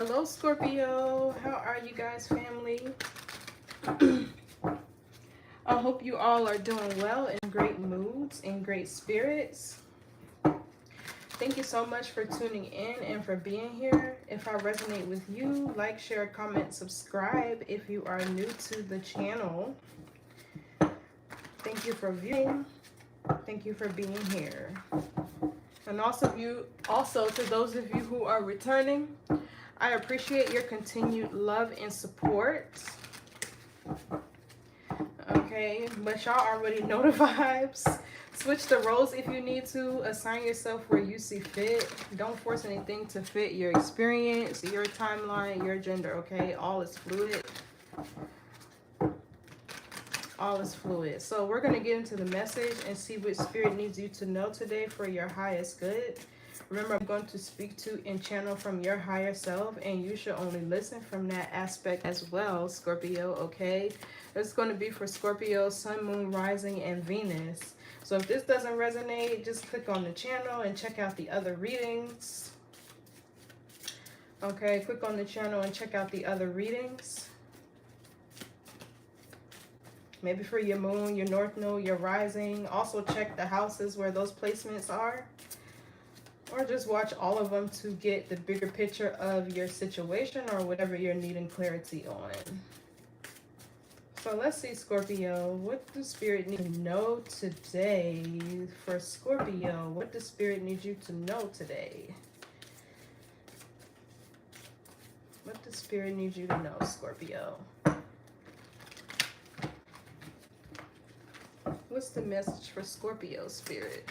Hello, Scorpio. How are you guys, family? I hope you all are doing well, in great moods, in great spirits. Thank you so much for tuning in and for being here. If I resonate with you, like, share, comment, subscribe if you are new to the channel. Thank you for viewing. Thank you for being here. And also to those of you who are returning, I appreciate your continued love and support. Okay, but y'all already know the vibes. Switch the roles if you need to. Assign yourself where you see fit. Don't force anything to fit your experience, your timeline, your gender, okay? All is fluid. All is fluid. So we're going to get into the message and see what spirit needs you to know today for your highest good. Remember, I'm going to speak to and channel from your higher self, and you should only listen from that aspect as well, Scorpio, okay? It's going to be for Scorpio, Sun, Moon, Rising, and Venus. So if this doesn't resonate, just click on the channel and check out the other readings. Okay, click on the channel and check out the other readings. Maybe for your moon, your north node, your rising. Also check the houses where those placements are. Or just watch all of them to get the bigger picture of your situation or whatever you're needing clarity on. So let's see, Scorpio. What does Spirit need to know today for Scorpio? What does Spirit need you to know today? What does Spirit need you to know, Scorpio? What's the message for Scorpio, Spirit?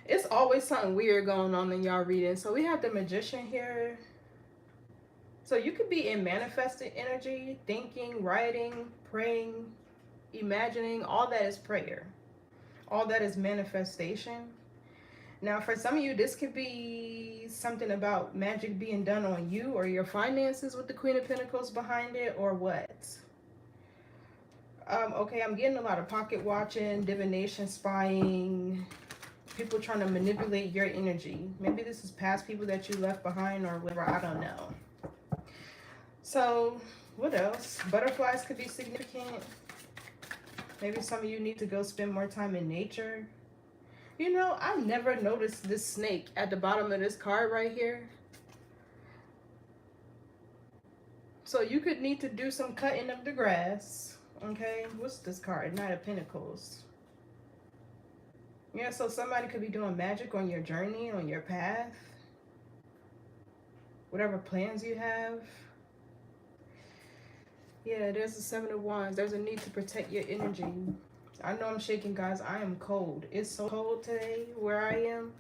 It's always something weird going on in y'all reading. So we have the Magician here. So you could be in manifested energy, thinking, writing, praying, imagining. All that is prayer. All that is manifestation. Now, for some of you, this could be something about magic being done on you or your finances with the Queen of Pentacles behind it, or what? Okay, I'm getting a lot of pocket watching, divination, spying, people trying to manipulate your energy. Maybe this is past people that you left behind or whatever. I don't know. So, what else? Butterflies could be significant. Maybe some of you need to go spend more time in nature. You know, I never noticed this snake at the bottom of this card right here. So you could need to do some cutting of the grass. Okay, what's this card? Knight of Pentacles. Yeah, so somebody could be doing magic on your journey, on your path. Whatever plans you have. Yeah, there's the Seven of Wands. There's a need to protect your energy. I know I'm shaking, guys. I am cold. It's so cold today where I am.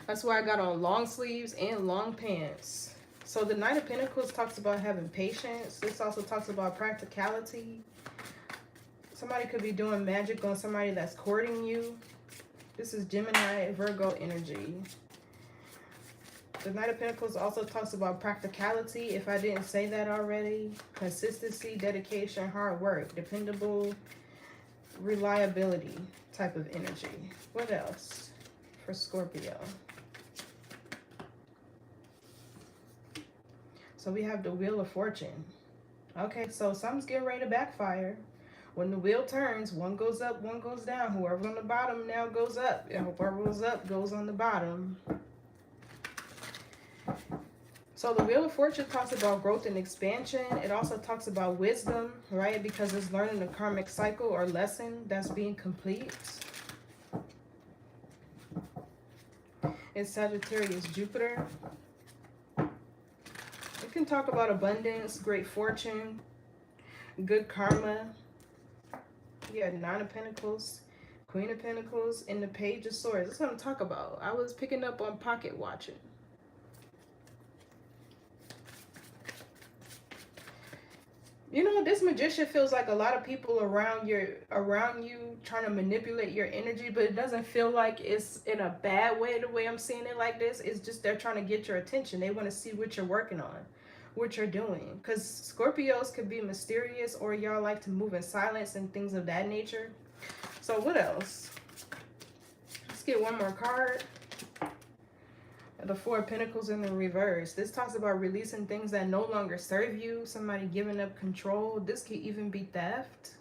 That's why I got on long sleeves and long pants. So the Knight of Pentacles talks about having patience. This also talks about practicality. Somebody could be doing magic on somebody that's courting you. This is Gemini, Virgo energy. The Knight of Pentacles also talks about practicality, if I didn't say that already. Consistency, dedication, hard work, dependable, reliability type of energy. What else for Scorpio? So we have the Wheel of Fortune. Okay, so something's getting ready to backfire. When the wheel turns, one goes up, one goes down. Whoever's on the bottom now goes up. And whoever goes up goes on the bottom. So the Wheel of Fortune talks about growth and expansion. It also talks about wisdom, right? Because it's learning a karmic cycle or lesson that's being complete. It's Sagittarius, Jupiter. It can talk about abundance, great fortune, good karma. Yeah, Nine of Pentacles, Queen of Pentacles, and the Page of Swords. That's what I'm talking about. I was picking up on pocket watching. You know, this Magician feels like a lot of people around you trying to manipulate your energy, but it doesn't feel like it's in a bad way the way I'm seeing it like this. It's just they're trying to get your attention. They want to see what you're working on, what you're doing. Because Scorpios could be mysterious, or y'all like to move in silence and things of that nature. So what else? Let's get one more card. The Four of Pentacles in the reverse. This talks about releasing things that no longer serve you. Somebody giving up control. This could even be theft.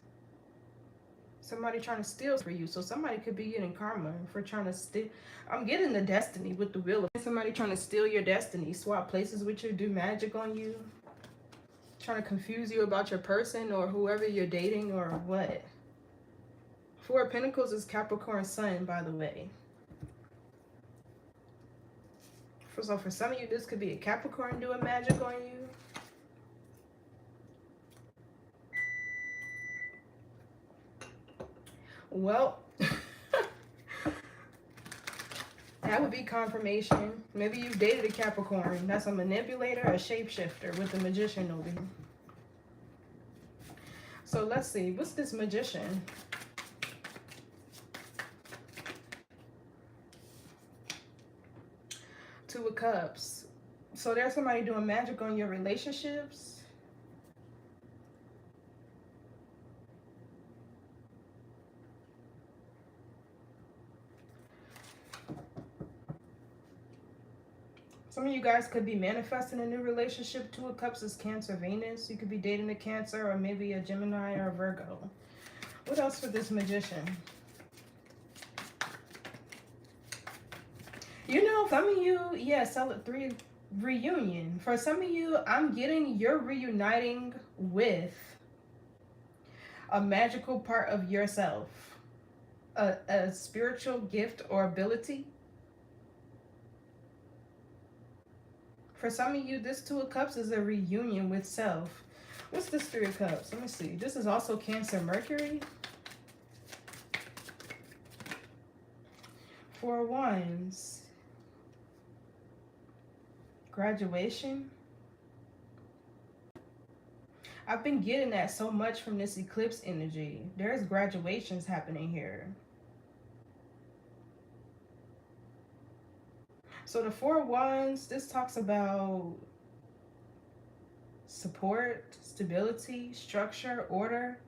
Somebody trying to steal for you. So somebody could be getting karma for trying to steal. I'm getting the destiny with the wheel. Somebody trying to steal your destiny. Swap places with you. Do magic on you. Trying to confuse you about your person or whoever you're dating or what. Four of Pentacles is Capricorn Sun, by the way. So for some of you, this could be a Capricorn doing magic on you. Well, that would be confirmation. Maybe you've dated a Capricorn. That's a manipulator, a shapeshifter with the Magician over here. So let's see. What's this Magician? Two of Cups. So there's somebody doing magic on your relationships. Some of you guys could be manifesting a new relationship. Two of Cups is Cancer, Venus. You could be dating a Cancer or maybe a Gemini or a Virgo. What else for this Magician? You know, some of you, yeah, three reunion. For some of you, I'm getting you're reuniting with a magical part of yourself, a spiritual gift or ability. For some of you, this Two of Cups is a reunion with self. What's this Three of Cups? Let me see. This is also Cancer, Mercury. Four of Wands. Graduation. I've been getting that so much from this eclipse energy. There's graduations happening here. So the Four of Wands, this talks about support, stability, structure, order,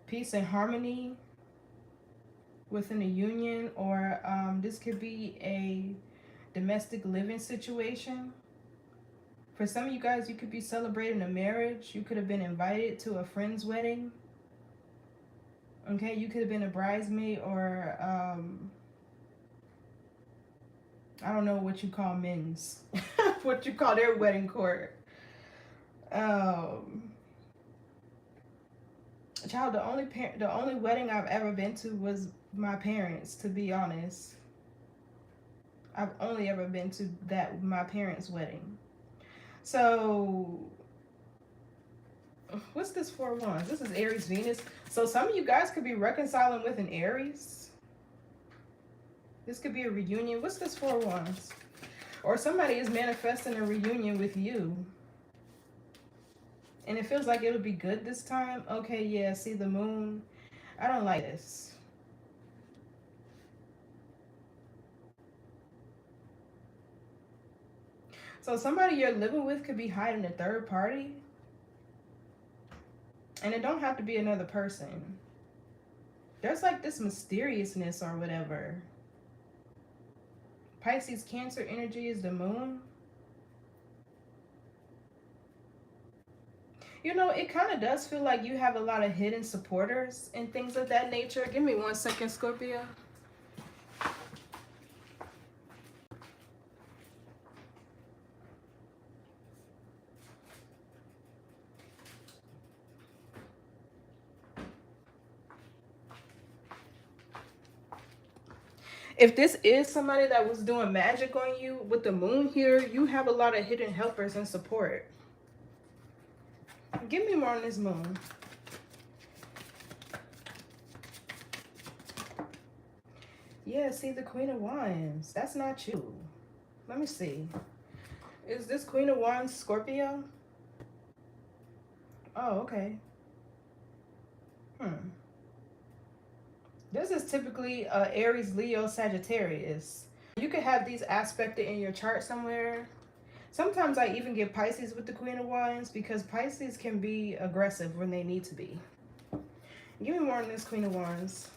peace and harmony within a union, or this could be a domestic living situation. For some of you guys, you could be celebrating a marriage. You could have been invited to a friend's wedding. Okay, you could have been a bridesmaid or I don't know what you call men's, what you call their wedding court. Child, the only wedding I've ever been to was my parents, to be honest. I've only ever been to my parents' wedding. So, what's this Four of Wands? This is Aries, Venus. So some of you guys could be reconciling with an Aries. This could be a reunion. What's this Four of Wands? Or somebody is manifesting a reunion with you. And it feels like it'll be good this time. Okay, yeah, see the moon. I don't like this. So somebody you're living with could be hiding a third party. And it don't have to be another person. There's like this mysteriousness or whatever. Pisces, Cancer energy is the moon. You know, it kind of does feel like you have a lot of hidden supporters and things of that nature. Give me 1 second, Scorpio. If this is somebody that was doing magic on you with the moon here, you have a lot of hidden helpers and support. Give me more on this moon. Yeah, see the Queen of Wands. That's not you. Let me see. Is this Queen of Wands Scorpio? Oh, okay. This is typically Aries, Leo, Sagittarius. You could have these aspected in your chart somewhere. Sometimes I even get Pisces with the Queen of Wands because Pisces can be aggressive when they need to be. Give me more on this Queen of Wands.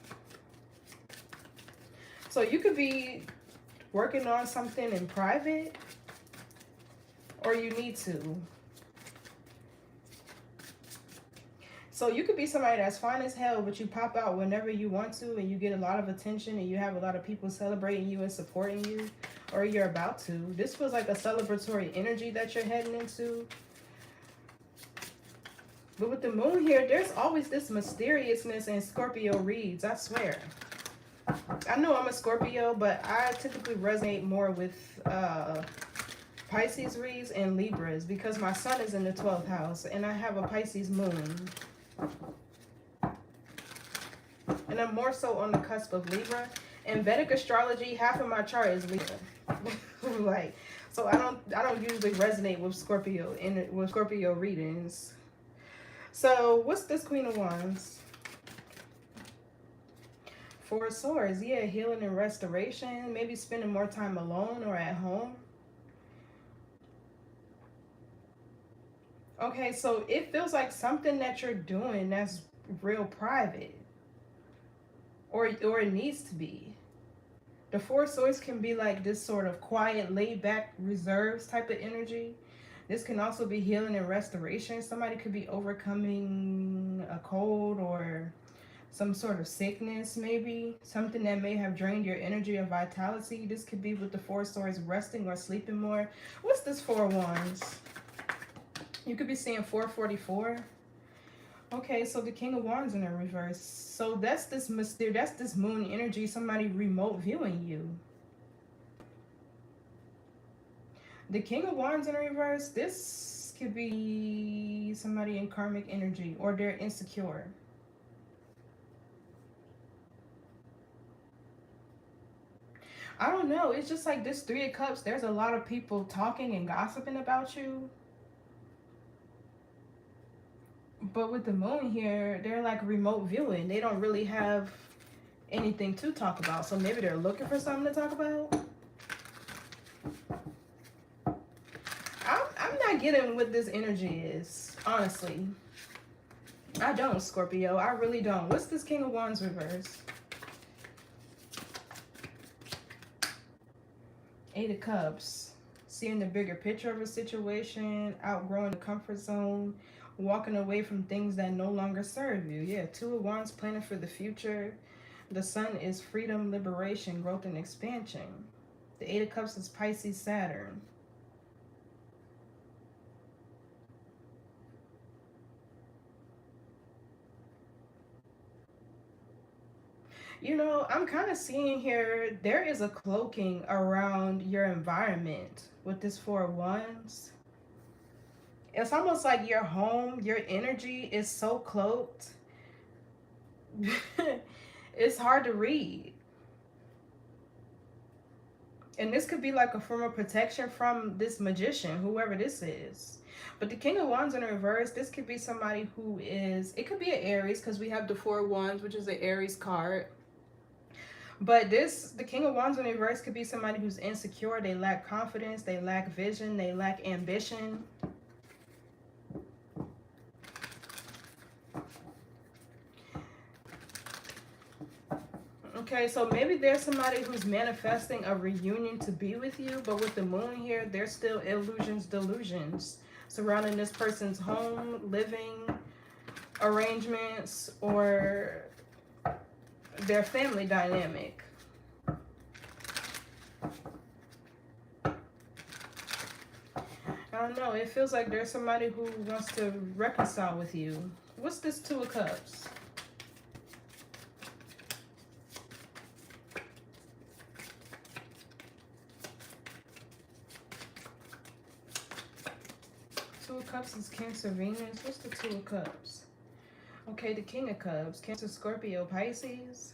So you could be working on something in private, or you need to. So you could be somebody that's fine as hell, but you pop out whenever you want to, and you get a lot of attention, and you have a lot of people celebrating you and supporting you, or you're about to. This feels like a celebratory energy that you're heading into. But with the moon here, there's always this mysteriousness in Scorpio reads, I swear. I know I'm a Scorpio, but I typically resonate more with Pisces reads and Libras because my sun is in the 12th house and I have a Pisces moon. And I'm more so on the cusp of Libra. In Vedic astrology, half of my chart is Libra. Like, so I don't usually resonate with Scorpio readings. So what's this Queen of Wands? Four of Swords, yeah, healing and restoration. Maybe spending more time alone or at home. Okay, so it feels like something that you're doing that's real private. Or it needs to be. The Four of Swords can be like this sort of quiet, laid back, reserves type of energy. This can also be healing and restoration. Somebody could be overcoming a cold or some sort of sickness, maybe. Something that may have drained your energy or vitality. This could be with the Four of Swords resting or sleeping more. What's this Four of Wands? You could be seeing 444. Okay, so the King of Wands in the reverse. So that's this moon energy, somebody remote viewing you. The King of Wands in reverse, this could be somebody in karmic energy or they're insecure. I don't know. It's just like this Three of Cups. There's a lot of people talking and gossiping about you. But with the moon here, they're like remote viewing. They don't really have anything to talk about. So maybe they're looking for something to talk about. I'm not getting what this energy is, honestly. I don't, Scorpio. I really don't. What's this King of Wands reverse? Eight of Cups. Seeing the bigger picture of a situation, outgrowing the comfort zone, walking away from things that no longer serve you. Yeah, Two of Wands, planning for the future. The Sun is freedom, liberation, growth, and expansion. The Eight of Cups is Pisces, Saturn. You know, I'm kind of seeing here, there is a cloaking around your environment with this Four of Wands. It's almost like your home, your energy is so cloaked. It's hard to read. And this could be like a form of protection from this magician, whoever this is. But the King of Wands in reverse, this could be somebody who is, it could be an Aries because we have the Four of Wands, which is an Aries card. But the King of Wands in reverse could be somebody who's insecure. They lack confidence. They lack vision. They lack ambition. Okay, so maybe there's somebody who's manifesting a reunion to be with you, but with the moon here, there's still illusions, delusions surrounding this person's home, living arrangements, or their family dynamic. I don't know, it feels like there's somebody who wants to reconcile with you. What's this Two of Cups? Two of Cups is Cancer, Venus. What's the Two of Cups? Okay, the King of Cups. Cancer, Scorpio, Pisces.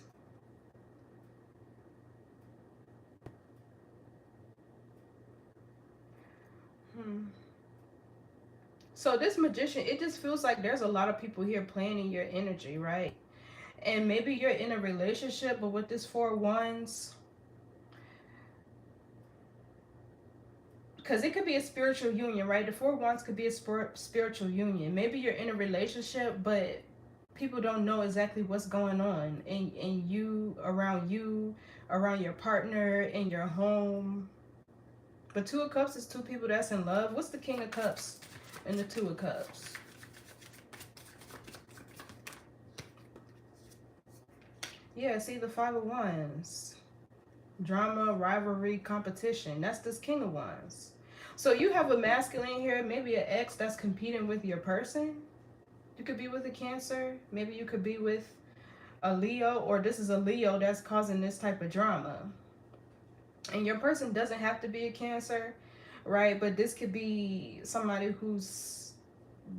So this magician, it just feels like there's a lot of people here playing in your energy, right? And maybe you're in a relationship, but with this Four of Wands, because it could be a spiritual union, right? The Four of Wands could be a spiritual union. Maybe you're in a relationship, but people don't know exactly what's going on, and you around you, around your partner, in your home. But Two of Cups is two people that's in love. What's the King of Cups and the Two of Cups? Yeah, see the Five of Wands. Drama, rivalry, competition. That's this King of Wands. So you have a masculine here, maybe an ex that's competing with your person. You could be with a Cancer. Maybe you could be with a Leo, or this is a Leo that's causing this type of drama. And your person doesn't have to be a Cancer, right? But this could be somebody who's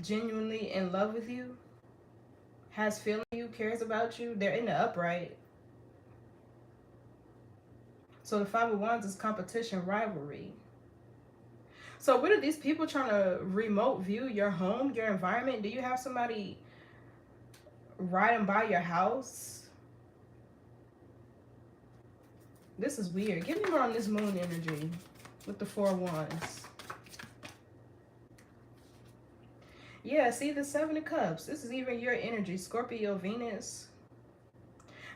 genuinely in love with you, has feeling you, cares about you. They're in the upright. So the Five of Wands is competition, rivalry. So what are these people trying to remote view your home, your environment? Do you have somebody riding by your house? This is weird. Give me more on this moon energy with the Four of Wands. Yeah, see the Seven of Cups. This is even your energy, Scorpio, Venus.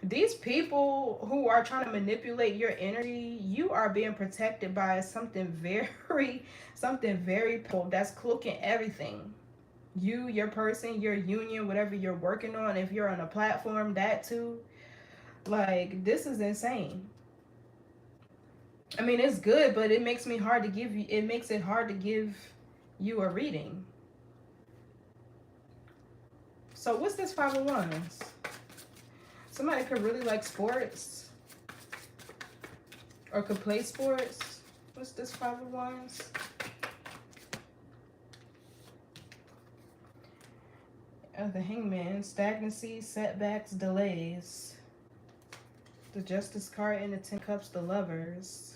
These people who are trying to manipulate your energy, you are being protected by something very powerful that's cloaking everything. You, your person, your union, whatever you're working on, if you're on a platform, that too. Like, this is insane. I mean, it's good, but it makes it hard to give you a reading. So what's this Five of Wands? Somebody could really like sports or could play sports. What's this Five of Wands? The Hangman, stagnancy, setbacks, delays. The Justice card and the Ten Cups, the Lovers.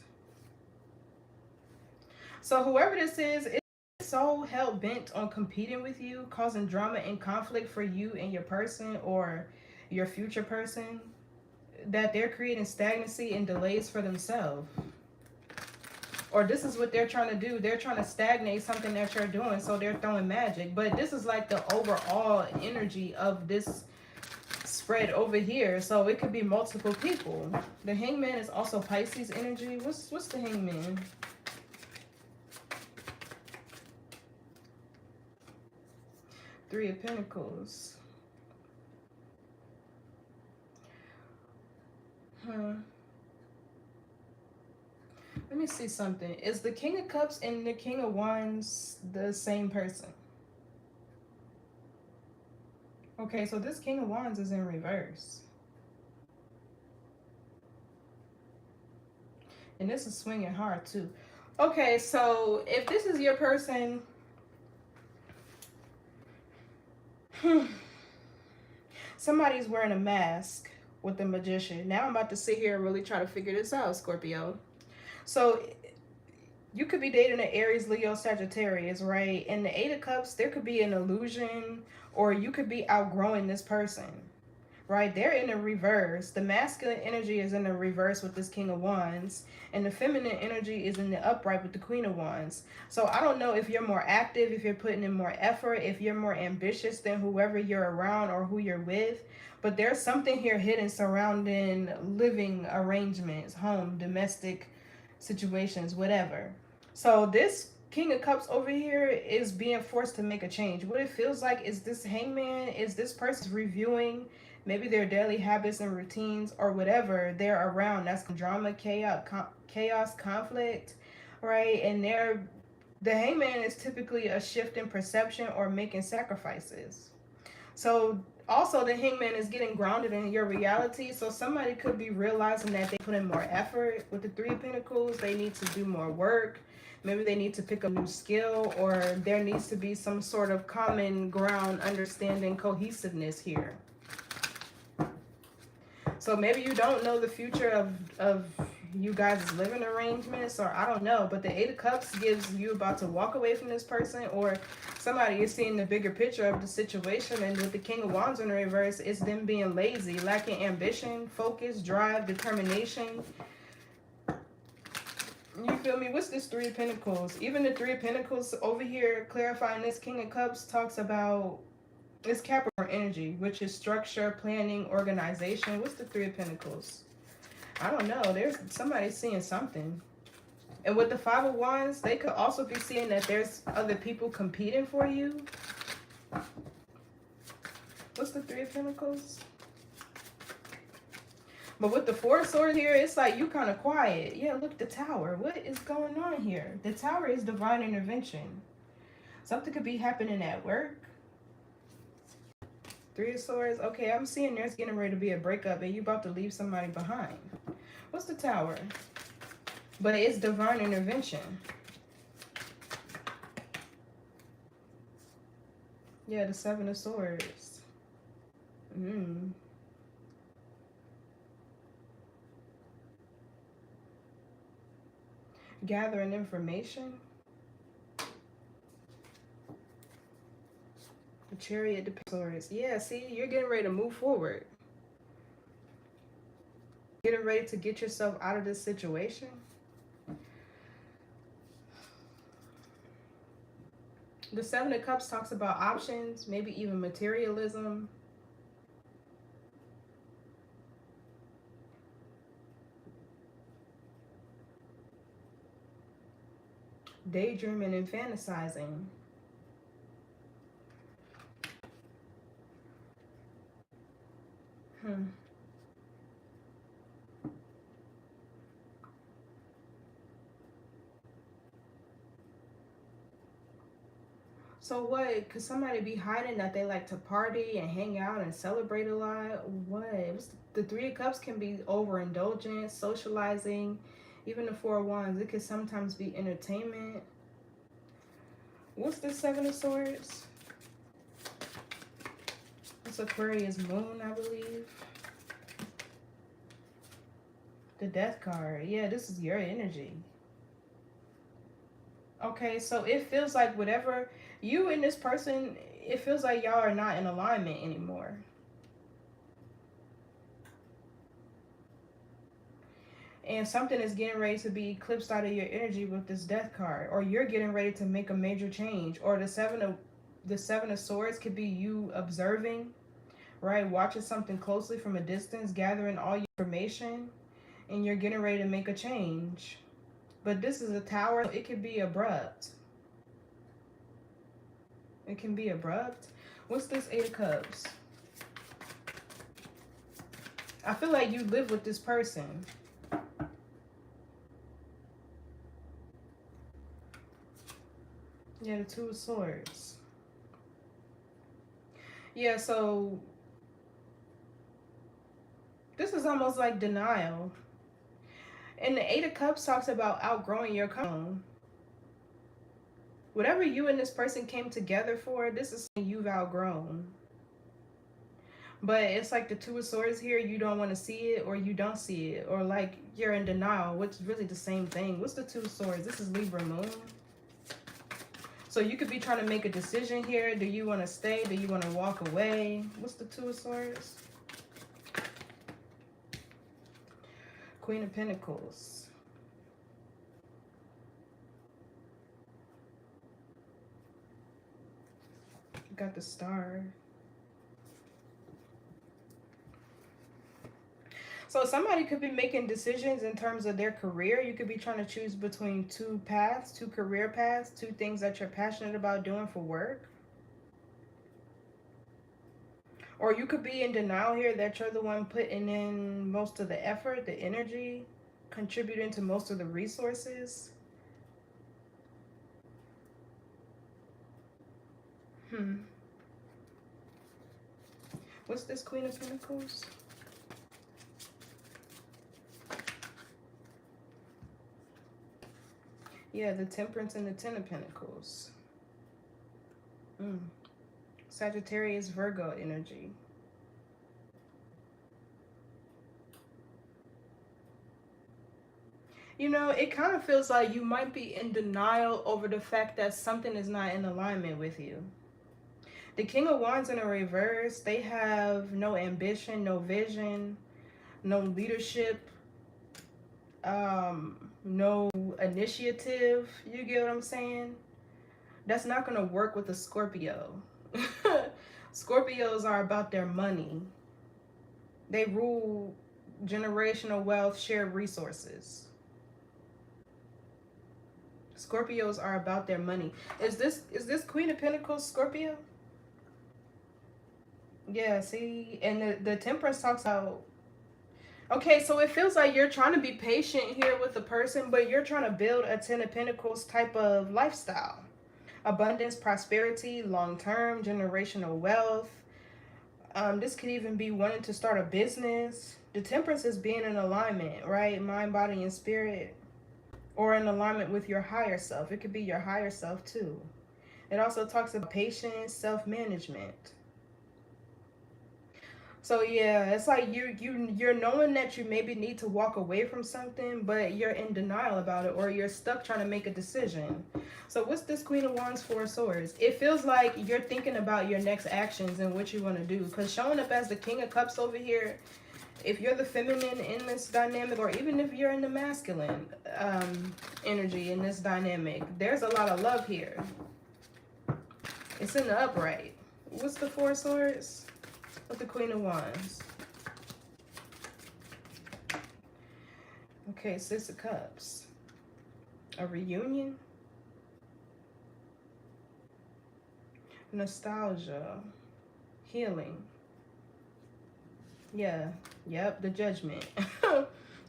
So whoever this is so hell-bent on competing with you, causing drama and conflict for you and your person or your future person, that they're creating stagnancy and delays for themselves. Or this is what they're trying to do. They're trying to stagnate something that you're doing, so they're throwing magic. But this is like the overall energy of this spread over here. So it could be multiple people. The Hangman is also Pisces energy. What's the Hangman? Three of Pentacles. Let me see something. Is the King of Cups and the King of Wands the same person? Okay, so this King of Wands is in reverse. And this is swinging hard too. Okay, so if this is your person... somebody's wearing a mask with the Magician. Now I'm about to sit here and really try to figure this out, Scorpio. So you could be dating an Aries, Leo, Sagittarius, right? In the Eight of Cups, there could be an illusion, or you could be outgrowing this person, right? They're in the reverse. The masculine energy is in the reverse with this King of Wands, and the feminine energy is in the upright with the Queen of Wands. So I don't know if you're more active, if you're putting in more effort, if you're more ambitious than whoever you're around or who you're with. But there's something here hidden surrounding living arrangements, home, domestic situations, whatever. So this King of Cups over here is being forced to make a change. What it feels like is this Hangman, is this person reviewing maybe their daily habits and routines or whatever they're around. That's drama, chaos, conflict, right? And the Hangman is typically a shift in perception or making sacrifices. So also the Hangman is getting grounded in your reality. So somebody could be realizing that they put in more effort with the Three of Pentacles. They need to do more work. Maybe they need to pick up a new skill, or there needs to be some sort of common ground, understanding, cohesiveness here. So maybe you don't know the future of you guys' living arrangements, or I don't know, but the Eight of Cups gives you about to walk away from this person, or somebody is seeing the bigger picture of the situation. And with the King of Wands in the reverse, it's them being lazy, lacking ambition, focus, drive, determination. You feel me? What's this Three of Pentacles? Even the Three of Pentacles over here clarifying this King of Cups talks about It's Capricorn energy, which is structure, planning, organization. What's the Three of Pentacles? I don't know. There's somebody seeing something. And with the Five of Wands, they could also be seeing that there's other people competing for you. What's the Three of Pentacles? But with the Four of Swords here, it's like you kind of quiet. Yeah, look, the Tower. What is going on here? The Tower is divine intervention. Something could be happening at work. Three of Swords. Okay, I'm seeing there's getting ready to be a breakup and you about to leave somebody behind. What's the Tower? But it's divine intervention. Yeah, the Seven of Swords. Gathering information. The Chariot, the Swords. Yeah, see, you're getting ready to move forward. Getting ready to get yourself out of this situation. The Seven of Cups talks about options, maybe even materialism. Daydreaming and fantasizing. So what? Could somebody be hiding that they like to party and hang out and celebrate a lot? What? The Three of Cups can be overindulgent, socializing. Even the Four of Wands, it could sometimes be entertainment. What's the Seven of Swords? It's Aquarius moon, I believe. The Death card. Yeah, this is your energy. Okay, so it feels like whatever you and this person, it feels like y'all are not in alignment anymore. And something is getting ready to be eclipsed out of your energy with this Death card, or you're getting ready to make a major change, or the Seven of Swords could be you observing, right? Watching something closely from a distance, gathering all your information, and you're getting ready to make a change. But this is a Tower, so it could be abrupt. It can be abrupt. What's this Eight of Cups? I feel like you live with this person. Yeah, the Two of Swords. Yeah, so this is almost like denial. And the Eight of Cups talks about outgrowing your comfort zone. Whatever you and this person came together for, this is something you've outgrown. But it's like the Two of Swords here, you don't want to see it, or you don't see it, or like you're in denial, which is really the same thing. What's the Two of Swords? This is Libra moon. So you could be trying to make a decision here. Do you want to stay? Do you want to walk away? What's the Two of Swords? Queen of Pentacles. Got the Star. So somebody could be making decisions in terms of their career. You could be trying to choose between two paths, two career paths, two things that you're passionate about doing for work. Or you could be in denial here that you're the one putting in most of the effort, the energy, contributing to most of the resources. What's this Queen of Pentacles? Yeah, the Temperance and the Ten of Pentacles. Sagittarius, Virgo energy. You know, it kind of feels like you might be in denial over the fact that something is not in alignment with you. The King of Wands in a reverse, they have no ambition, no vision, no leadership, no initiative. You get what I'm saying? That's not going to work with a Scorpio. Scorpios are about their money. They rule generational wealth, shared resources. Scorpios are about their money. Is this Queen of Pentacles Scorpio? Yeah, see, and the Temperance talks about. Okay, so it feels like you're trying to be patient here with the person, but you're trying to build a Ten of Pentacles type of lifestyle. Abundance, prosperity, long-term, generational wealth. This could even be wanting to start a business. The Temperance is being in alignment, right? Mind, body, and spirit. Or in alignment with your higher self. It could be your higher self too. It also talks about patience, self-management. So yeah, it's like you're knowing that you maybe need to walk away from something, but you're in denial about it, or you're stuck trying to make a decision. So what's this Queen of Wands, Four of Swords? It feels like you're thinking about your next actions and what you want to do. Because showing up as the King of Cups over here, if you're the feminine in this dynamic, or even if you're in the masculine energy in this dynamic, there's a lot of love here. It's in the upright. What's the Four of Swords? With the Queen of Wands. Okay, Six of Cups. A reunion. Nostalgia. Healing. Yeah. Yep, the Judgment.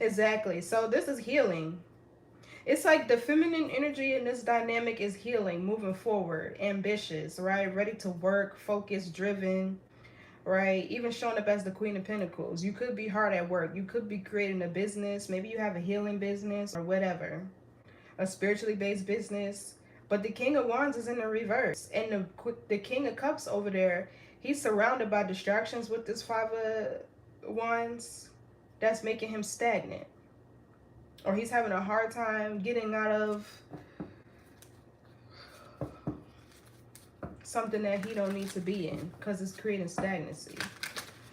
Exactly. So this is healing. It's like the feminine energy in this dynamic is healing, moving forward, ambitious, right? Ready to work, focused, driven. Right? Even showing up as the Queen of Pentacles. You could be hard at work. You could be creating a business. Maybe you have a healing business or whatever. A spiritually based business. But the King of Wands is in the reverse. And the King of Cups over there, he's surrounded by distractions with this Five of Wands. That's making him stagnant. Or he's having a hard time getting out of something that he don't need to be in, because it's creating stagnancy.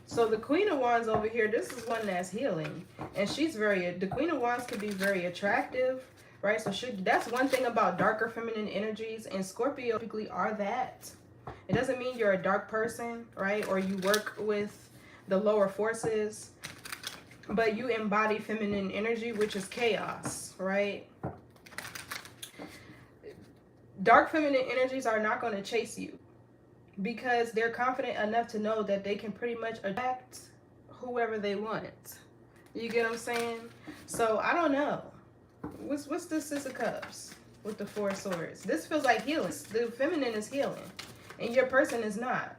So the Queen of Wands over here, this is one that's healing, and the Queen of Wands can be very attractive, right? So that's one thing about darker feminine energies, and Scorpio typically are that. It doesn't mean you're a dark person, right? Or you work with the lower forces, but you embody feminine energy, which is chaos, right? Dark feminine energies are not going to chase you because they're confident enough to know that they can pretty much attract whoever they want. You get what I'm saying? So I don't know. What's the Six of Cups with the Four of Swords? This feels like healing. The feminine is healing, and your person is not.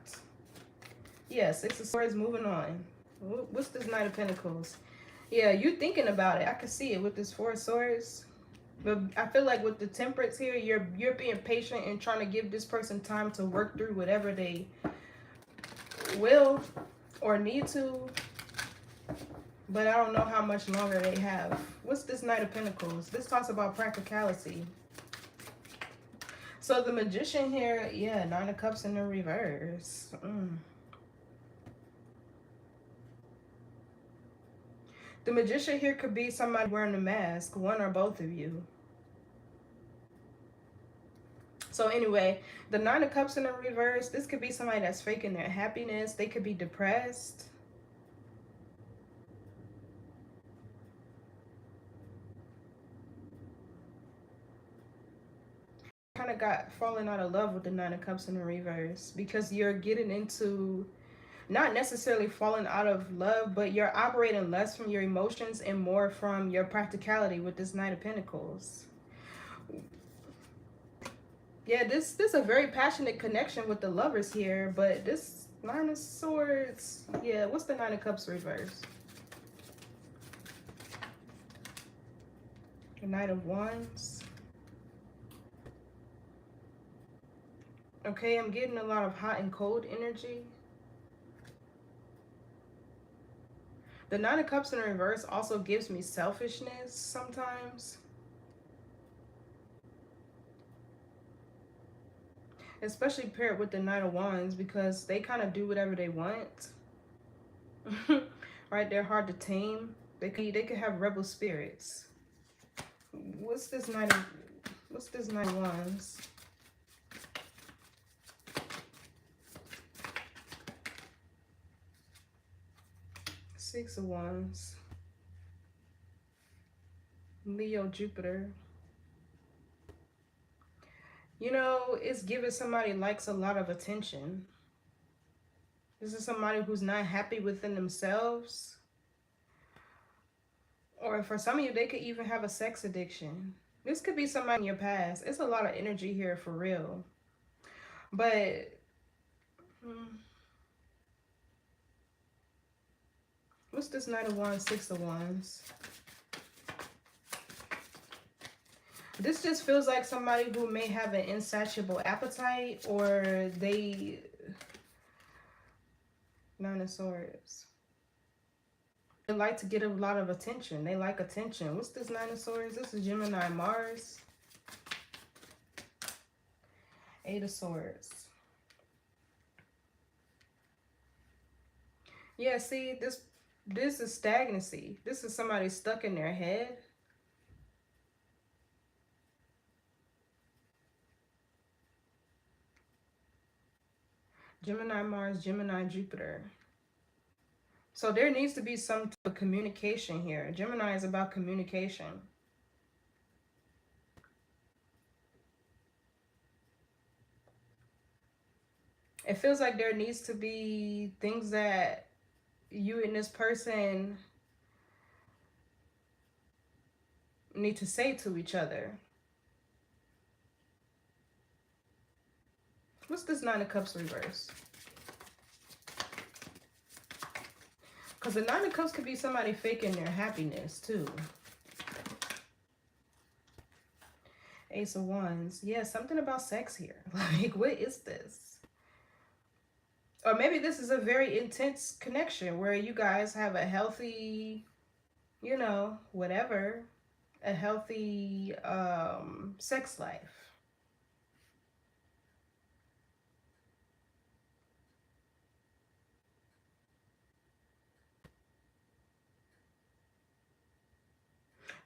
Yeah, Six of Swords. Moving on. What's this Knight of Pentacles? Yeah, you thinking about it. I can see it with this Four of Swords. But I feel like with the Temperance here, you're being patient and trying to give this person time to work through whatever they will or need to. But I don't know how much longer they have. What's this Knight of Pentacles? This talks about practicality. So the Magician here, yeah, Nine of Cups in the reverse. The Magician here could be somebody wearing a mask, one or both of you. So anyway, the Nine of Cups in the reverse, this could be somebody that's faking their happiness. They could be depressed. Kind of got fallen out of love with the Nine of Cups in the reverse because you're getting into not necessarily falling out of love, but you're operating less from your emotions and more from your practicality with this Knight of Pentacles. Yeah, this is a very passionate connection with the lovers here, but this Nine of Swords, yeah, what's the Nine of Cups reverse? The Knight of Wands. Okay, I'm getting a lot of hot and cold energy. The Nine of Cups in reverse also gives me selfishness sometimes. Especially paired with the Knight of Wands because they kind of do whatever they want. Right? They're hard to tame. They could have rebel spirits. What's this Knight of Wands? Six of Wands. Leo, Jupiter. You know, it's giving somebody likes a lot of attention. This is somebody who's not happy within themselves. Or for some of you, they could even have a sex addiction. This could be somebody in your past. It's a lot of energy here for real. But what's this Knight of Wands, Six of Wands? This just feels like somebody who may have an insatiable appetite, or they... Nine of Swords. They like to get a lot of attention. They like attention. What's this Nine of Swords? This is Gemini, Mars. Eight of Swords. Yeah, see, this is stagnancy. This is somebody stuck in their head. Gemini, Mars, Gemini, Jupiter. So there needs to be some type of communication here. Gemini is about communication. It feels like there needs to be things that you and this person need to say to each other. What's this Nine of Cups reverse? Because the Nine of Cups could be somebody faking their happiness too. Ace of Wands. Yeah, something about sex here. Like, what is this? Or maybe this is a very intense connection where you guys have a healthy, you know, whatever, a healthy sex life.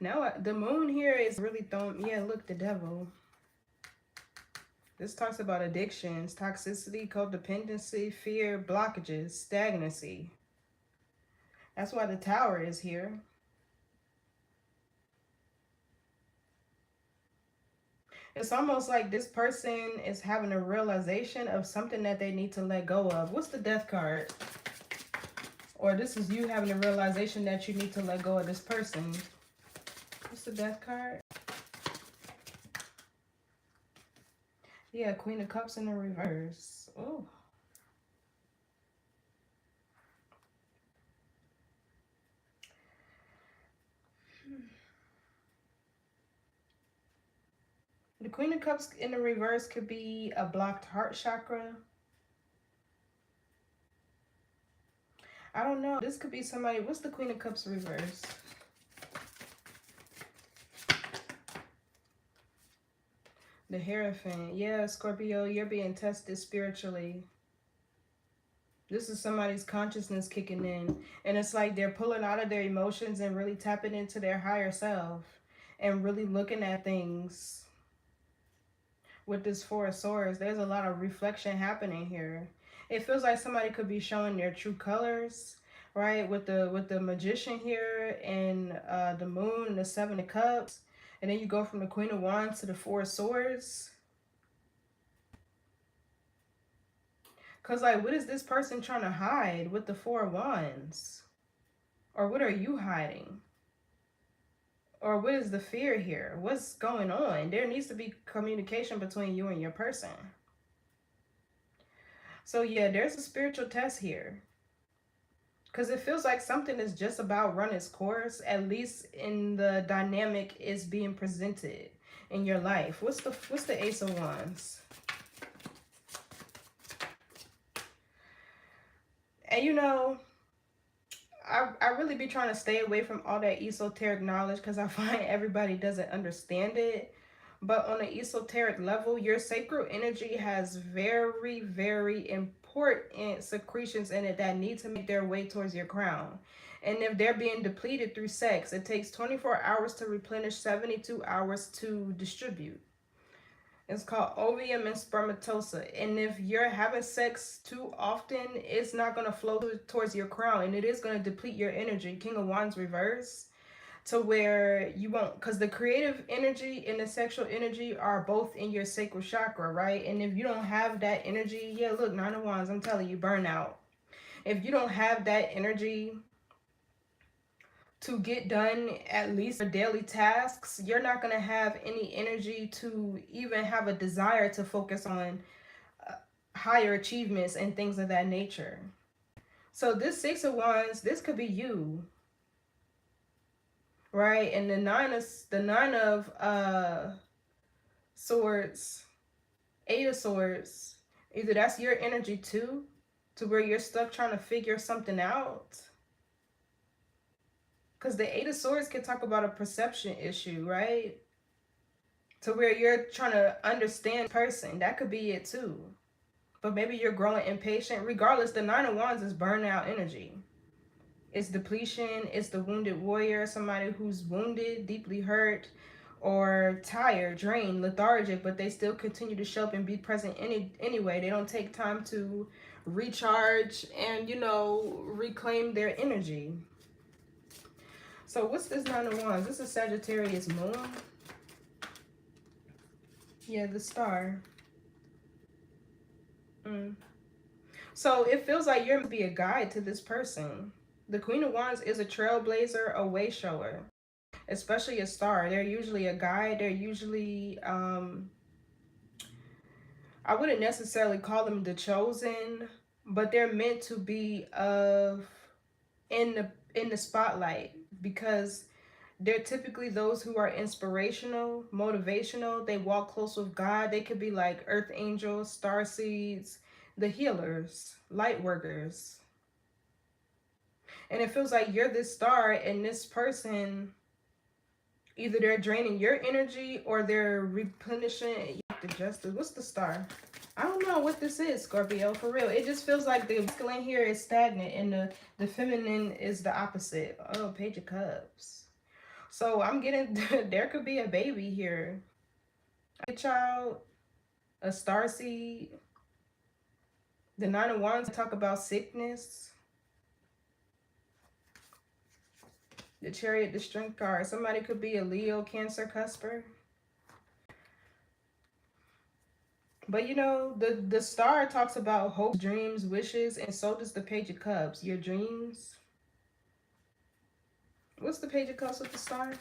Now, the moon here is really throwing... Yeah, look, the devil. This talks about addictions, toxicity, codependency, fear, blockages, stagnancy. That's why the Tower is here. It's almost like this person is having a realization of something that they need to let go of. What's the Death card? Or this is you having a realization that you need to let go of this person. What's the Death card? Yeah, Queen of Cups in the reverse. Oh. The Queen of Cups in the reverse could be a blocked heart chakra. I don't know. This could be somebody... What's the Queen of Cups reverse? The Hierophant. Yeah, Scorpio, you're being tested spiritually. This is somebody's consciousness kicking in. And it's like they're pulling out of their emotions and really tapping into their higher self. And really looking at things. With this Four of Swords, there's a lot of reflection happening here. It feels like somebody could be showing their true colors, right? With the Magician here and the Moon and the Seven of Cups. And then you go from the Queen of Wands to the Four of Swords. Because, like, what is this person trying to hide with the Four of Wands? Or what are you hiding? Or what is the fear here? What's going on? There needs to be communication between you and your person. So, yeah, there's a spiritual test here. Because it feels like something is just about run its course, at least in the dynamic is being presented in your life. What's the Ace of Wands? And you know, I really be trying to stay away from all that esoteric knowledge because I find everybody doesn't understand it. But on an esoteric level, your sacral energy has very, very important secretions in it that need to make their way towards your crown. And if they're being depleted through sex, it takes 24 hours to replenish, 72 hours to distribute. It's called ovum and spermatosa. And if you're having sex too often, it's not going to flow towards your crown. And it is going to deplete your energy. King of Wands reverse. To where you won't, because the creative energy and the sexual energy are both in your sacral chakra, right? And if you don't have that energy, yeah, look, Nine of Wands, I'm telling you, burnout. If you don't have that energy to get done at least your daily tasks, you're not going to have any energy to even have a desire to focus on higher achievements and things of that nature. So this Six of Wands, this could be you, right? And the nine of swords, Eight of Swords, either that's your energy too, to where you're stuck trying to figure something out. Because the Eight of Swords can talk about a perception issue, right? To where you're trying to understand the person. That could be it too. But maybe you're growing impatient. Regardless, the Nine of Wands is burnout energy. It's depletion. It's the wounded warrior, somebody who's wounded, deeply hurt, or tired, drained, lethargic, but they still continue to show up and be present anyway. They don't take time to recharge and, you know, reclaim their energy. So what's this Nine of Wands? This is Sagittarius moon. Yeah, the star. So it feels like you're going to be a guide to this person. The Queen of Wands is a trailblazer, a way shower, especially a star. They're usually a guide. They're usually, I wouldn't necessarily call them the chosen, but they're meant to be in the spotlight, because they're typically those who are inspirational, motivational. They walk close with God. They could be like earth angels, star seeds, the healers, light workers. And it feels like you're this star, and this person, either they're draining your energy or they're replenishing the justice. What's the star? I don't know what this is, Scorpio, for real. It just feels like the masculine here is stagnant and the feminine is the opposite. Oh, Page of Cups. So I'm getting, there could be a baby here. A child, a starseed. The Nine of Wands talk about sickness. The Chariot, the Strength card. Somebody could be a Leo, Cancer, cusper. But you know, the star talks about hopes, dreams, wishes, and so does the Page of Cups. Your dreams. What's the Page of Cups with the star?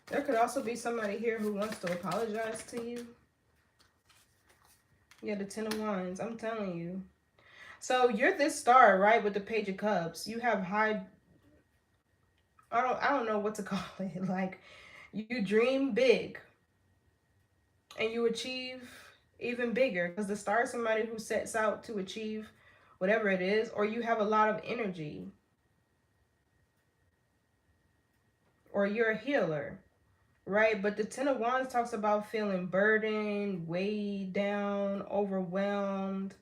There could also be somebody here who wants to apologize to you. Yeah, the Ten of Wands. I'm telling you. So you're this star, right, with the Page of Cups. You have high, I don't know what to call it. Like, you dream big and you achieve even bigger, because the star is somebody who sets out to achieve whatever it is, or you have a lot of energy, or you're a healer, right? But the Ten of Wands talks about feeling burdened, weighed down, overwhelmed,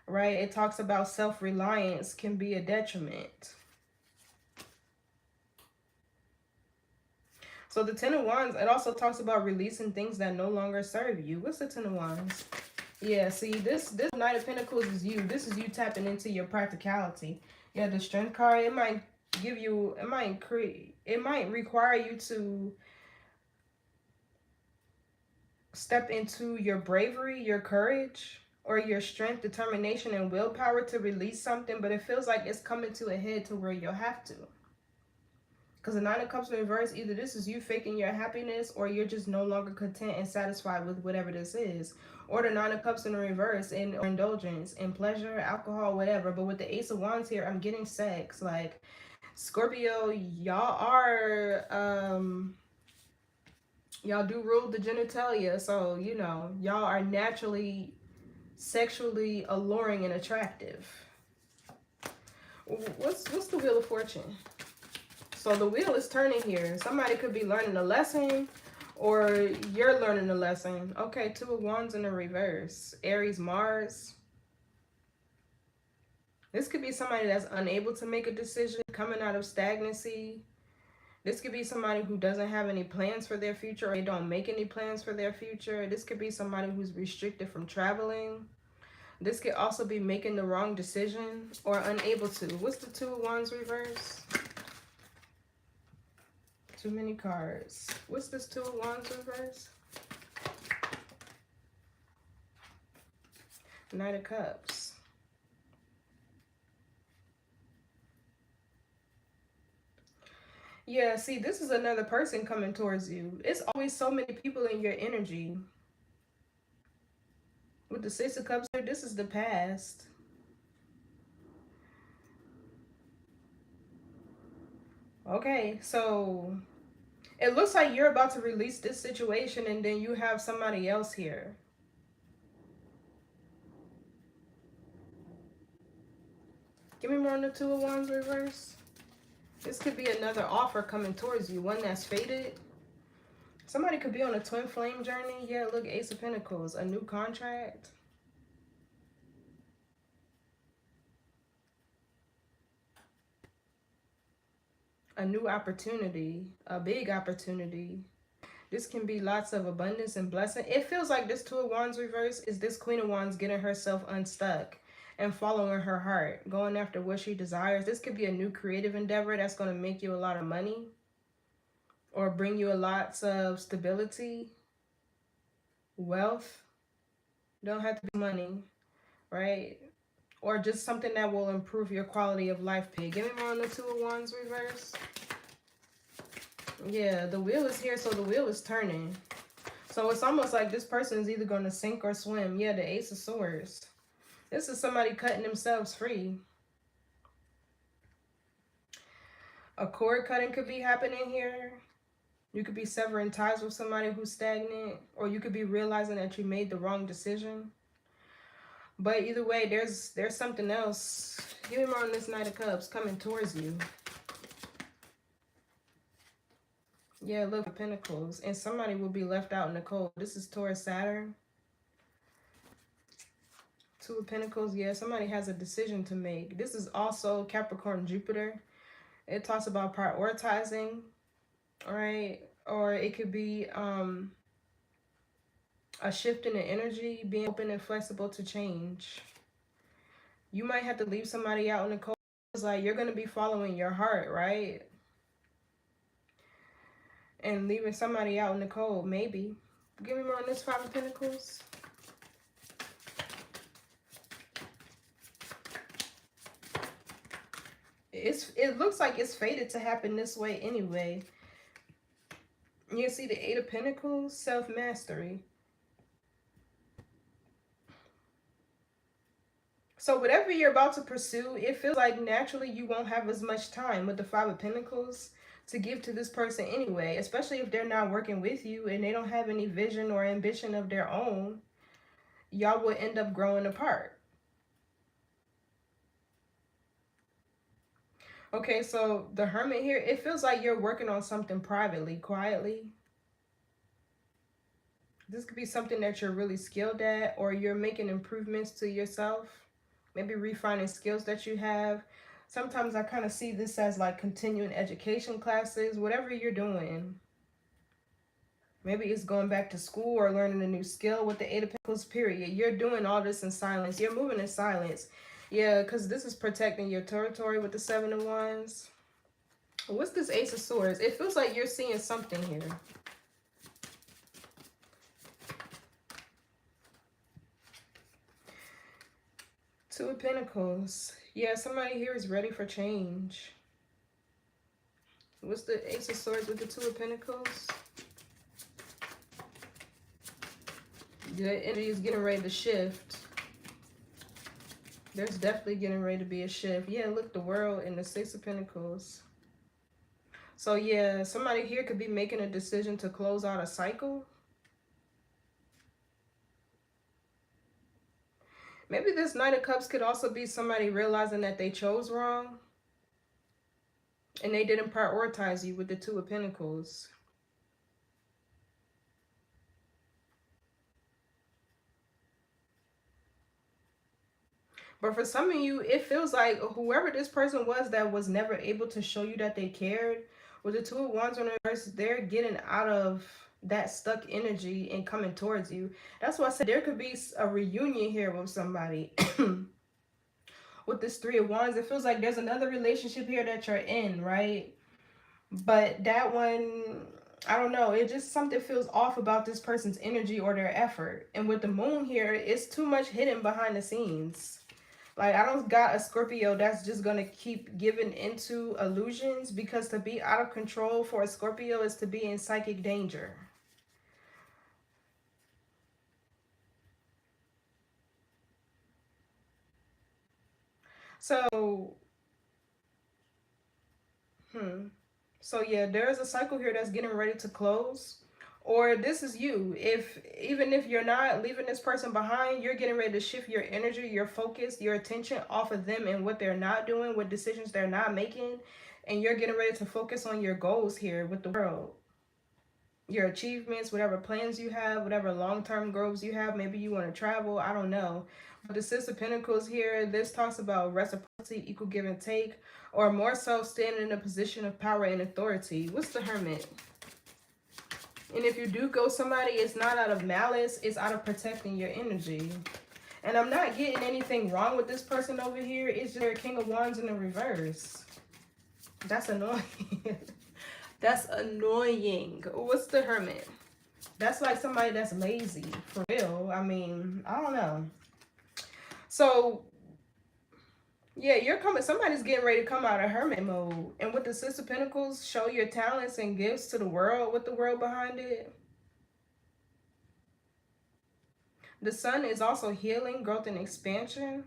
right? It talks about self-reliance can be a detriment. So the Ten of Wands, it also talks about releasing things that no longer serve you. What's the Ten of Wands? Yeah, see, this Knight of Pentacles is you. This is you tapping into your practicality. Yeah, the Strength card, it might give you, it might require you to step into your bravery, your courage, or your strength, determination, and willpower to release something, but it feels like it's coming to a head to where you'll have to. Because the Nine of Cups in reverse, either this is you faking your happiness, or you're just no longer content and satisfied with whatever this is. Or the Nine of Cups in reverse, in indulgence, in pleasure, alcohol, whatever. But with the Ace of Wands here, I'm getting sex. Like, Scorpio, y'all are, y'all do rule the genitalia. So, you know, y'all are naturally sexually alluring and attractive. What's the Wheel of Fortune? So the wheel is turning here. Somebody could be learning a lesson, or you're learning a lesson. Okay, Two of Wands in the reverse. Aries, Mars. This could be somebody that's unable to make a decision, coming out of stagnancy. This could be somebody who doesn't have any plans for their future, or they don't make any plans for their future. This could be somebody who's restricted from traveling. This could also be making the wrong decision or unable to. What's the Two of Wands reverse? Too many cards. What's this Two of Wands reverse? Knight of Cups. Yeah, see, this is another person coming towards you. It's always so many people in your energy. With the Six of Cups here, this is the past. Okay, so it looks like you're about to release this situation and then you have somebody else here. Give me more on the Two of Wands reverse. This could be another offer coming towards you, one that's faded. Somebody could be on a twin flame journey. Yeah, look, Ace of Pentacles, a new contract. A new opportunity, a big opportunity. This can be lots of abundance and blessing. It feels like this Two of Wands reverse is this Queen of Wands getting herself unstuck and following her heart, going after what she desires. This could be a new creative endeavor that's going to make you a lot of money or bring you a lots of stability, wealth. Don't have to be money, right? Or just something that will improve your quality of life. Give me more on the Two of Wands reverse. Yeah, the wheel is here, so the wheel is turning. So it's almost like this person is either going to sink or swim. Yeah, the Ace of Swords. This is somebody cutting themselves free. A cord cutting could be happening here. You could be severing ties with somebody who's stagnant, or you could be realizing that you made the wrong decision. But either way, there's something else. Give me more on this Knight of Cups coming towards you. Yeah, look, Pentacles. And somebody will be left out in the cold. This is Taurus Saturn. Two of Pentacles. Yeah, somebody has a decision to make. This is also Capricorn Jupiter. It talks about prioritizing, right? Or it could be a shift in the energy, being open and flexible to change. You might have to leave somebody out in the cold. It's like you're going to be following your heart, right? And leaving somebody out in the cold, maybe. Give me more on this Five of Pentacles. It looks like it's fated to happen this way anyway. You see the Eight of Pentacles, self-mastery. So whatever you're about to pursue, it feels like naturally you won't have as much time with the Five of Pentacles to give to this person anyway, especially if they're not working with you and they don't have any vision or ambition of their own. Y'all will end up growing apart. Okay, so the Hermit here, it feels like you're working on something privately, quietly. This could be something that you're really skilled at, or you're making improvements to yourself. Maybe refining skills that you have. Sometimes I kind of see this as like continuing education classes, whatever you're doing. Maybe it's going back to school or learning a new skill with the Eight of Pentacles, period. You're doing all this in silence. You're moving in silence. Yeah, because this is protecting your territory with the Seven of Wands. What's this Ace of Swords? It feels like you're seeing something here. Two of Pentacles. Yeah, somebody here is ready for change. What's the Ace of Swords with the Two of Pentacles? The energy is getting ready to shift. There's definitely getting ready to be a shift. Yeah, look, the World and the Six of Pentacles. So yeah, somebody here could be making a decision to close out a cycle. Maybe this Knight of Cups could also be somebody realizing that they chose wrong and they didn't prioritize you with the Two of Pentacles. But for some of you, it feels like whoever this person was that was never able to show you that they cared, With the Two of Wands in reverse, they're getting out of that stuck energy and coming towards you. That's why I said there could be a reunion here with somebody. With this Three of Wands, it feels like there's another relationship here that you're in, right? But that one, I don't know. It just something feels off about this person's energy or their effort. And with the moon here, it's too much hidden behind the scenes. Like, I don't got a Scorpio that's just going to keep giving into illusions, because to be out of control for a Scorpio is to be in psychic danger. So, So yeah, there is a cycle here that's getting ready to close. Or this is you. Even if you're not leaving this person behind, you're getting ready to shift your energy, your focus, your attention off of them and what they're not doing, what decisions they're not making. And you're getting ready to focus on your goals here with the world. Your achievements, whatever plans you have, whatever long-term goals you have. Maybe you want to travel, I don't know. But the Six of Pentacles here, this talks about reciprocity, equal give and take, or more so standing in a position of power and authority. What's the Hermit? And if you do go somebody, it's not out of malice, it's out of protecting your energy. And I'm not getting anything wrong with this person over here. It's just their King of Wands in the reverse. That's annoying. That's annoying. What's the Hermit? That's like somebody that's lazy, for real. I mean, I don't know. So, yeah, you're coming. Somebody's getting ready to come out of hermit mode. And with the Six of Pentacles, show your talents and gifts to the world with the world behind it. The Sun is also healing, growth, and expansion.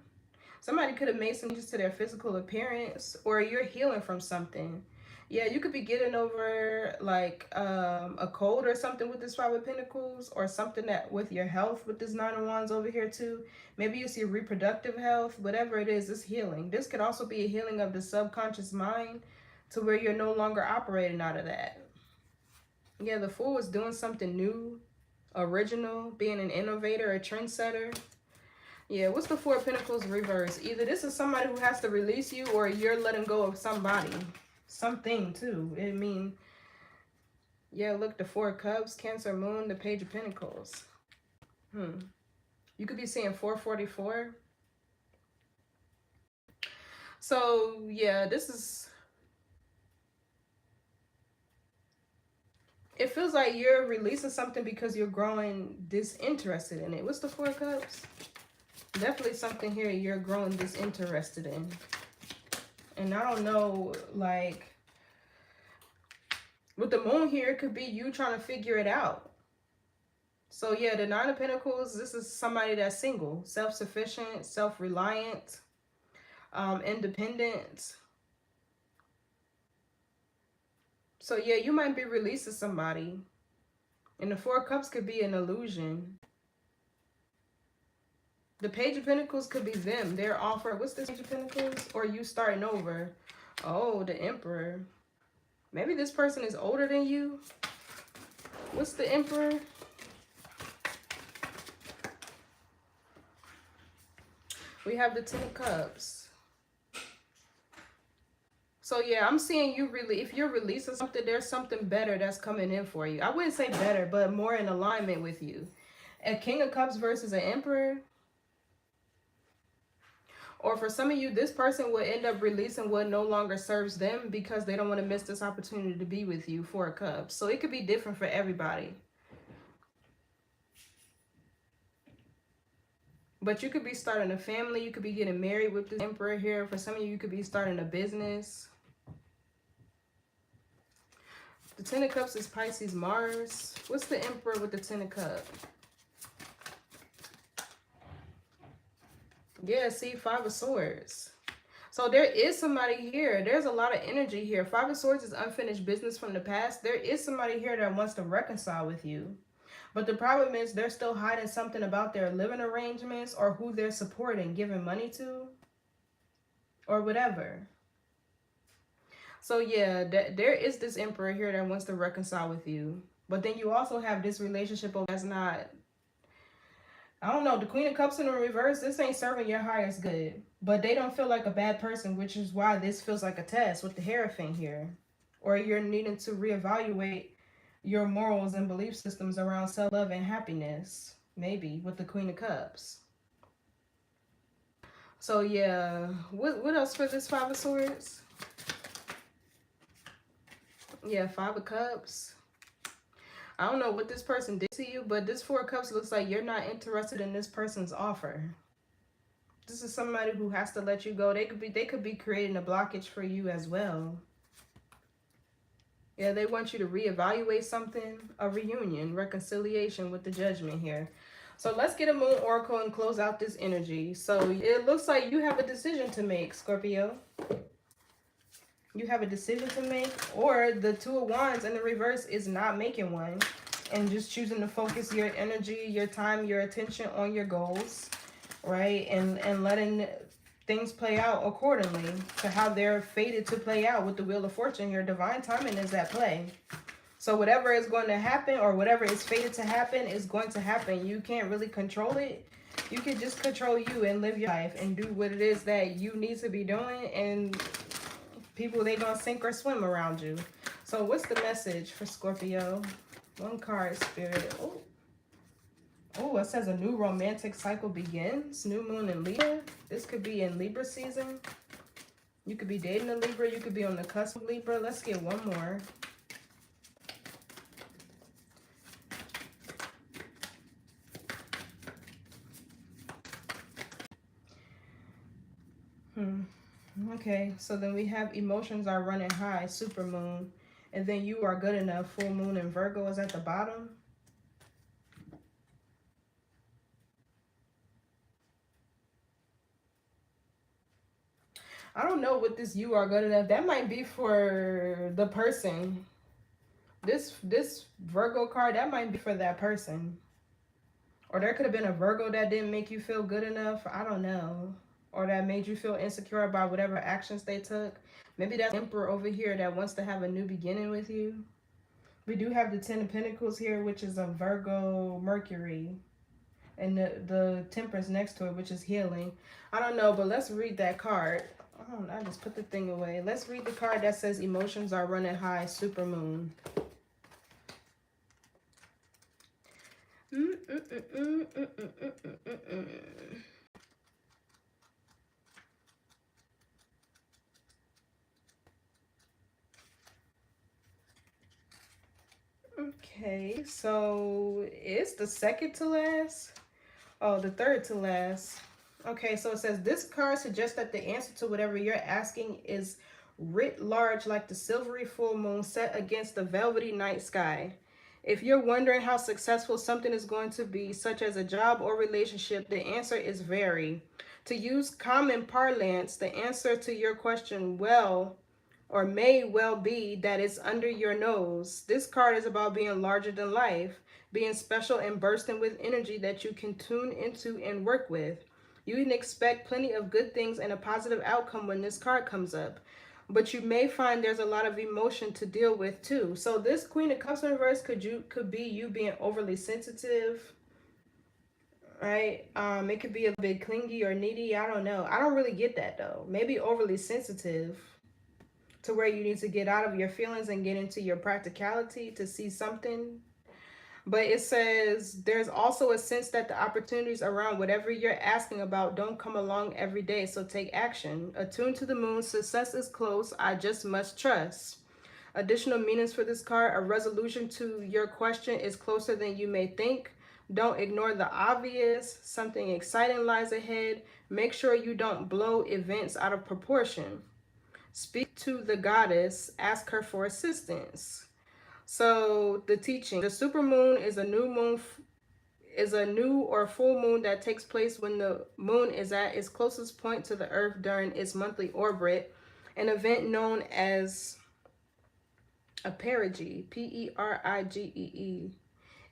Somebody could have made some changes to their physical appearance, or you're healing from something. Yeah, you could be getting over like a cold or something with this Five of Pentacles, or something that with your health with this Nine of Wands over here too. Maybe it's your reproductive health, whatever it is, it's healing. This could also be a healing of the subconscious mind to where you're no longer operating out of that. Yeah, the Fool is doing something new, original, being an innovator, a trendsetter. Yeah, what's the Four of Pentacles reverse? Either this is somebody who has to release you, or you're letting go of somebody. Something too. I mean, yeah, look, the Four of Cups, Cancer Moon, the Page of Pentacles. You could be seeing 444. So, yeah, this is... It feels like you're releasing something because you're growing disinterested in it. What's the Four of Cups? Definitely something here you're growing disinterested in. And I don't know, like, with the moon here, it could be you trying to figure it out. So yeah, the Nine of Pentacles, this is somebody that's single, self-sufficient, self-reliant, independent. So yeah, you might be releasing somebody. And the Four of Cups could be an illusion. The Page of Pentacles could be them. They're offering, what's this Page of Pentacles? Or you starting over. Oh, the Emperor. Maybe this person is older than you. What's the Emperor? We have the Ten of Cups. So yeah, I'm seeing you really, if you're releasing something, there's something better that's coming in for you. I wouldn't say better, but more in alignment with you. A King of Cups versus an Emperor. Or for some of you, this person will end up releasing what no longer serves them because they don't want to miss this opportunity to be with you. Four of Cups. So it could be different for everybody. But you could be starting a family. You could be getting married with this Emperor here. For some of you, you could be starting a business. The Ten of Cups is Pisces, Mars. What's the Emperor with the Ten of Cups? Yeah, see, Five of Swords. So there is somebody here. There's a lot of energy here. Five of Swords is unfinished business from the past. There is somebody here that wants to reconcile with you. But the problem is they're still hiding something about their living arrangements or who they're supporting, giving money to, or whatever. So yeah, there is this Emperor here that wants to reconcile with you. But then you also have this relationship that's not... I don't know, the Queen of Cups in the reverse, this ain't serving your highest good. But they don't feel like a bad person, which is why this feels like a test with the Hierophant here. or you're needing to reevaluate your morals and belief systems around self-love and happiness, maybe with the Queen of Cups. So yeah, what else for this Five of Swords? Yeah, Five of Cups. I don't know what this person did to you, but this Four of Cups looks like you're not interested in this person's offer. This is somebody who has to let you go. They could be creating a blockage for you as well. Yeah, they want you to reevaluate something, a reunion, reconciliation with the Judgment here. So let's get a Moon Oracle and close out this energy. So it looks like you have a decision to make, Scorpio. You have a decision to make, or the Two of Wands in the reverse is not making one and just choosing to focus your energy, your time, your attention on your goals, right? And letting things play out accordingly to how they're fated to play out with the Wheel of Fortune. Your divine timing is at play. So whatever is going to happen, or whatever is fated to happen, is going to happen. You can't really control it. You can just control you and live your life and do what it is that you need to be doing, and people, they gonna sink or swim around you. So what's the message for Scorpio? One card, Spirit. Oh, it says a new romantic cycle begins. New moon in Libra. This could be in Libra season. You could be dating a Libra. You could be on the cusp of Libra. Let's get one more. Okay, so then we have emotions are running high, super moon. And then you are good enough, full moon in Virgo is at the bottom. I don't know what this you are good enough. That might be for the person. This Virgo card, that might be for that person. Or there could have been a Virgo that didn't make you feel good enough. I don't know. Or that made you feel insecure about whatever actions they took. Maybe that's Emperor over here that wants to have a new beginning with you. We do have the Ten of Pentacles here, which is a Virgo Mercury. And the Temperance next to it, which is healing. I don't know, but let's read that card. Oh, I just put the thing away. Let's read the card that says emotions are running high, super moon. Okay, so it's the second to last. Oh, the third to last. Okay, so it says this card suggests that the answer to whatever you're asking is writ large like the silvery full moon set against the velvety night sky. If you're wondering how successful something is going to be, such as a job or relationship, the answer is very. To use common parlance, the answer to your question, well, or may well be that it's under your nose. This card is about being larger than life, being special and bursting with energy that you can tune into and work with. You can expect plenty of good things and a positive outcome when this card comes up. But you may find there's a lot of emotion to deal with too. So this Queen of Cups in reverse could be you being overly sensitive, right? It could be a bit clingy or needy. I don't know. I don't really get that though. Maybe overly sensitive to where you need to get out of your feelings and get into your practicality to see something. But it says there's also a sense that the opportunities around whatever you're asking about don't come along every day, so take action. Attuned to the moon, success is close, I just must trust. Additional meanings for this card: a resolution to your question is closer than you may think. Don't ignore the obvious. Something exciting lies ahead. Make sure you don't blow events out of proportion. Speak to the goddess, ask her for assistance. So the teaching, the supermoon is a new moon, is a new or full moon that takes place when the moon is at its closest point to the earth during its monthly orbit, an event known as a perigee, P-E-R-I-G-E-E.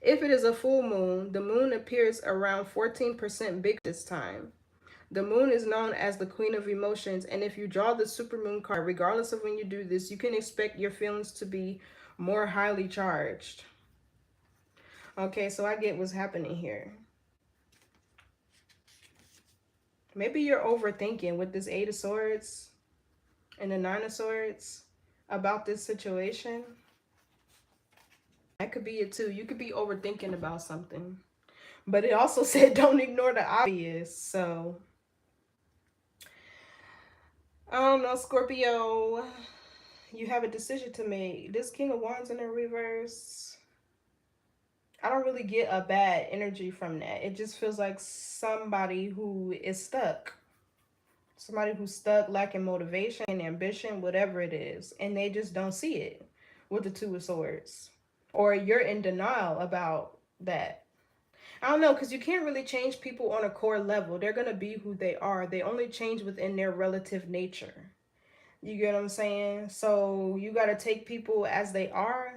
If it is a full moon, the moon appears around 14% bigger this time. The moon is known as the queen of emotions, and if you draw the supermoon card, regardless of when you do this, you can expect your feelings to be more highly charged. Okay, so I get what's happening here. Maybe you're overthinking with this Eight of Swords and the Nine of Swords. about this situation. That could be it too. You could be overthinking about something. But it also said don't ignore the obvious. So, I don't know, Scorpio. You have a decision to make. This King of Wands in the reverse, I don't really get a bad energy from that. It just feels like somebody who is stuck. Somebody who's stuck, lacking motivation, ambition, whatever it is. And they just don't see it with the Two of Swords. Or you're in denial about that. I don't know, because you can't really change people on a core level. They're going to be who they are. They only change within their relative nature. You get what I'm saying? So you got to take people as they are,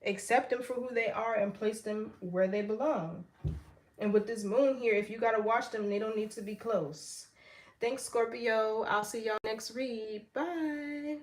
accept them for who they are, and place them where they belong. And with this moon here, if you got to watch them, they don't need to be close. Thanks, Scorpio. I'll see y'all next read. Bye.